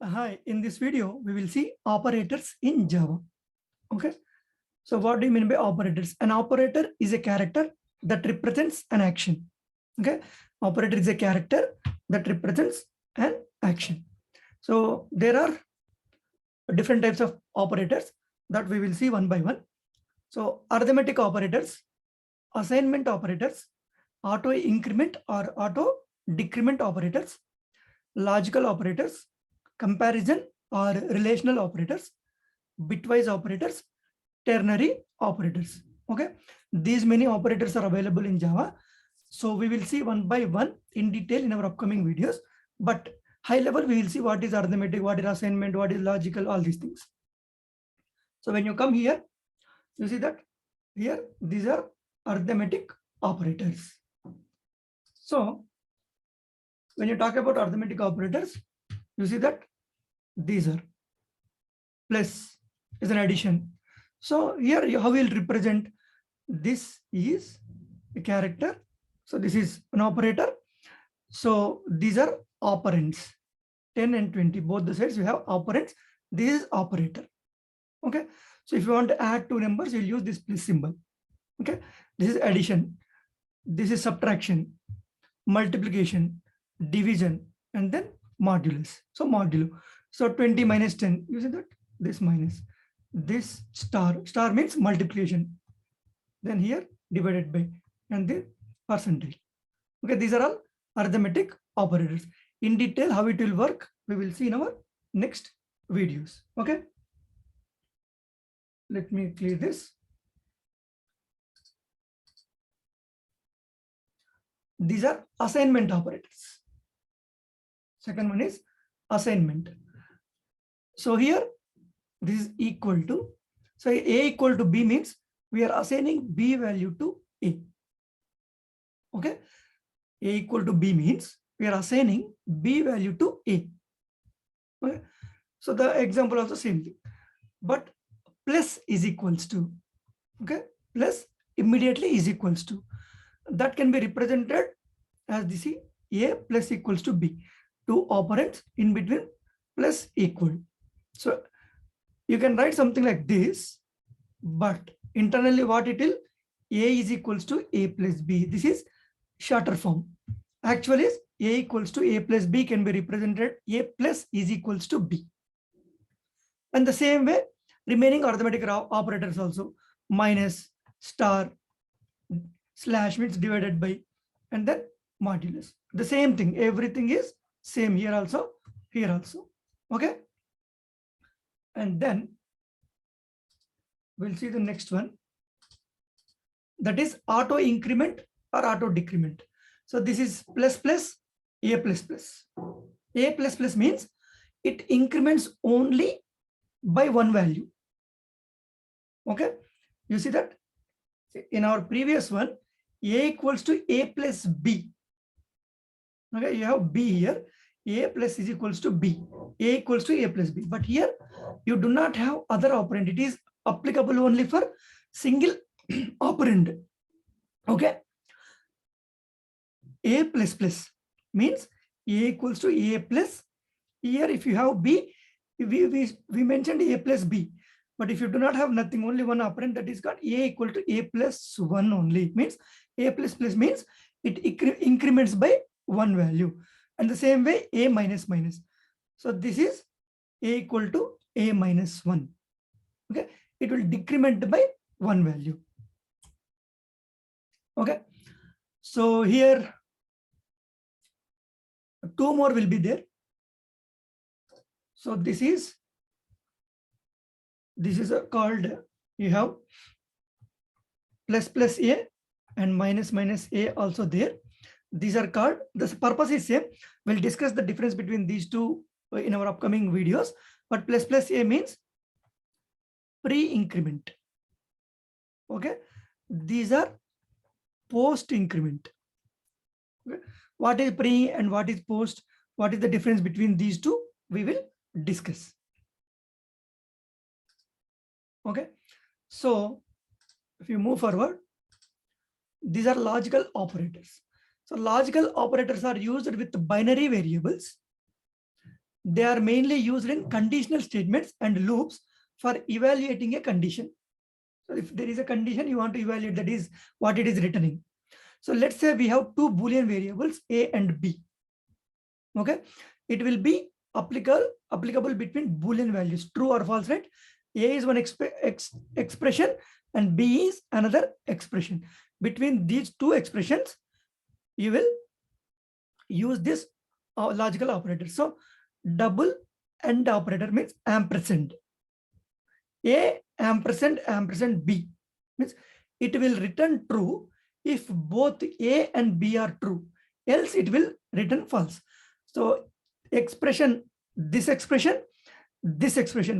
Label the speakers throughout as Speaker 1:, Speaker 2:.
Speaker 1: Hi, in this video, we will see operators in Java. Okay. So what do you mean by operators? An operator is a character that represents an action. Okay. Operator is a character that represents an action. So there are different types of operators that we will see one by one. So arithmetic operators, assignment operators, auto increment or auto decrement operators, logical operators, comparison or relational operators, bitwise operators, ternary operators. Okay, these many operators are available in Java. So we will see one by one in detail in our upcoming videos. But high level, we will see what is arithmetic, what is assignment, what is logical, all these things. So when you come here, you see that here these are arithmetic operators. So when you talk about arithmetic operators, you see that these are plus is an addition. So here how will represent this is a character. So this is an operator. So these are operands, 10 and 20, both the sides you have operands. This is operator. Okay. So if you want to add two numbers, you'll use this plus symbol. Okay. This is addition. This is subtraction, multiplication, division, and then modulus. So modulo. So 20 minus 10, you see that this minus this star means multiplication. Then here divided by and the percentage. Okay, these are all arithmetic operators. In detail, how it will work, we will see in our next videos. Okay. Let me clear this. These are assignment operators. Second one is assignment. So here this is equal to, so A equal to B means we are assigning B value to A. Okay. A equal to B means we are assigning B value to A. Okay. So the example also same thing, but plus is equals to, okay, plus immediately is equals to, that can be represented as this is A plus equals to B, two operands in between plus equal. So you can write something like this, but internally what it will, A is equals to A plus B. This is shorter form. Actually is A equals to A plus B can be represented A plus is equals to B. And the same way remaining arithmetic operators also, minus, star, slash means divided by, and then modulus. The same thing, everything is same here also, here also. Okay. And then we'll see the next one, that is auto increment or auto decrement. So this is plus plus, A plus plus. A plus plus means it increments only by one value. Okay, you see that in our previous one, A equals to A plus B. Okay, you have B here, A plus is equals to B, A equals to A plus B. But here you do not have other operand. It is applicable only for single operand. Okay, A plus plus means A equals to A plus. Here if you have B, we mentioned A plus B. But if you do not have nothing, only one operand, that is got A equal to A plus 1 only. Means A plus plus means it increments by one value. And the same way A minus minus. So this is A equal to A minus 1. Okay, it will decrement by one value. Okay, so here two more will be there. So this is called, you have plus plus A and minus minus A also there. These are called, the purpose is same. We'll discuss the difference between these two in our upcoming videos. But plus plus A means pre-increment. Okay, these are post increment. Okay. What is pre and what is post? What is the difference between these two? We will discuss. Okay, so if you move forward, these are logical operators. So logical operators are used with binary variables. They are mainly used in conditional statements and loops for evaluating a condition. So if there is a condition you want to evaluate, that is what it is returning. So let's say we have two Boolean variables, A and B. Okay, it will be applicable between Boolean values, true or false, right? A is one expression and B is another expression. Between these two expressions, you will use this logical operator. So double AND operator means ampersand. A ampersand ampersand B means it will return true if both A and B are true, else it will return false. So expression, this expression,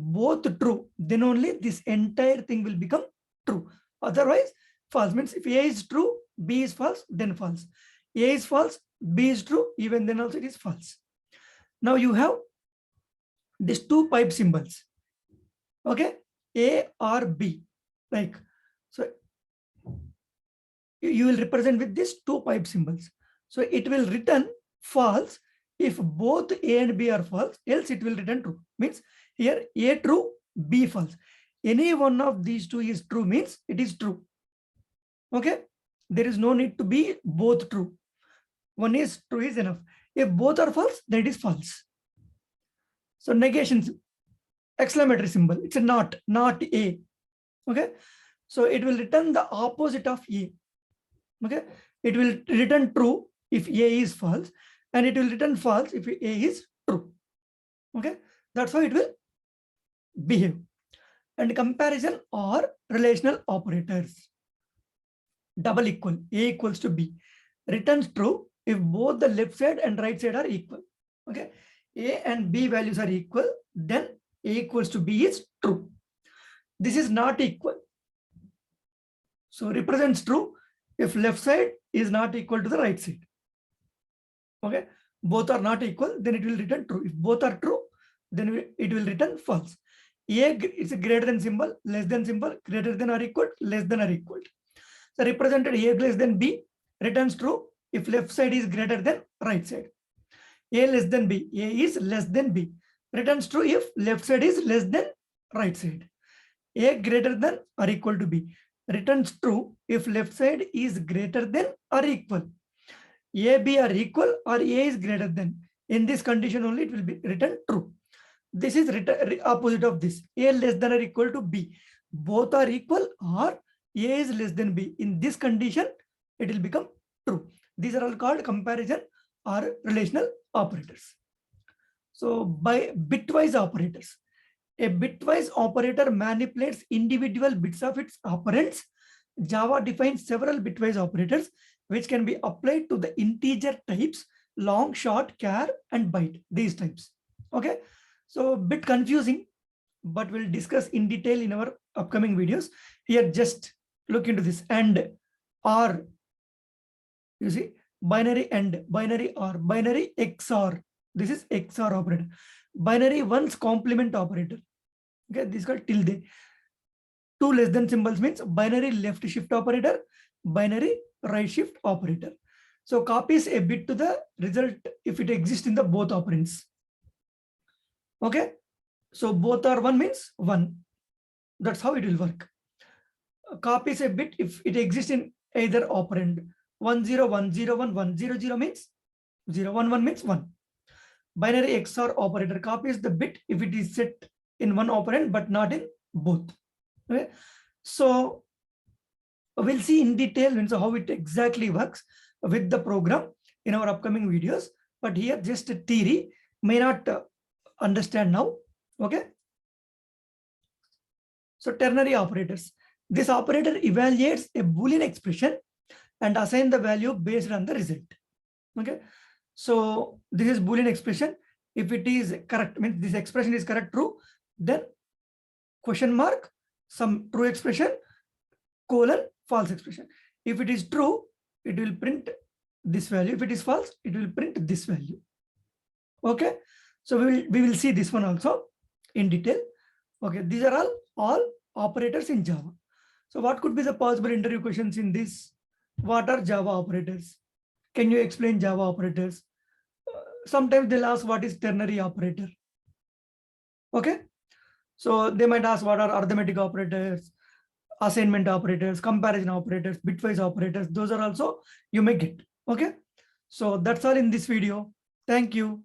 Speaker 1: both true, then only this entire thing will become true. Otherwise, false means if A is true, B is false, then false. A is false, B is true, even then also it is false. Now you have these two pipe symbols. Okay, A or B, like so. You will represent with these two pipe symbols. So it will return false if both A and B are false, else it will return true. Means here A true, B false. Any one of these two is true means it is true. Okay, there is no need to be both true. One is true is enough. If both are false, then it is false. So negation, exclamatory symbol, it's a not A. Okay, so it will return the opposite of A. Okay, it will return true if A is false, and it will return false if A is true. Okay, that's how it will behave. And comparison or relational operators. Double equal, A equals to B, returns true if both the left side and right side are equal. Okay, A and B values are equal, then A equals to B is true. This is not equal, so represents true if left side is not equal to the right side. Okay, both are not equal, then it will return true. If both are true, then it will return false. A is a greater than symbol, less than symbol, greater than or equal, less than or equal. So represented A less than B returns true if left side is greater than right side. A less than B, A is less than B, returns true if left side is less than right side. A greater than or equal to B returns true if left side is greater than or equal. A, B are equal or A is greater than. In this condition only it will be returned true. This is opposite of this. A less than or equal to B. Both are equal or A is less than B. In this condition, it will become true. These are all called comparison or relational operators. So by bitwise operators. A bitwise operator manipulates individual bits of its operands. Java defines several bitwise operators which can be applied to the integer types, long, short, char, and byte, these types. Okay, so a bit confusing, but we'll discuss in detail in our upcoming videos. Here, just look into this. And or, you see, binary and, binary or, binary XOR. This is XOR operator. Binary ones complement operator. Okay, this is called tilde. Two less than symbols means binary left shift operator, binary right shift operator. So copies a bit to the result if it exists in the both operands. Okay, so both are 1 means 1. That's how it will work. Copies a bit if it exists in either operand. 1 0 1 0 1 1 0 0 means 0 1 1 means 1. Binary XOR operator copies the bit if it is set in one operand but not in both. Okay, so we'll see in detail how it exactly works with the program in our upcoming videos. But here just a theory, may not understand now. Okay, so ternary operators. This operator evaluates a Boolean expression and assign the value based on the result. Okay, so this is Boolean expression. If it is correct, means this expression is correct, true, then question mark, some true expression, colon, false expression. If it is true, it will print this value. If it is false, it will print this value. Okay, so we will see this one also in detail. Okay, these are all operators in Java. So what could be the possible interview questions in this? What are Java operators? Can you explain Java operators? sometimes they'll ask what is ternary operator. Okay, so they might ask what are arithmetic operators, assignment operators, comparison operators, bitwise operators. Those are also you may get. Okay, so that's all in this video. Thank you.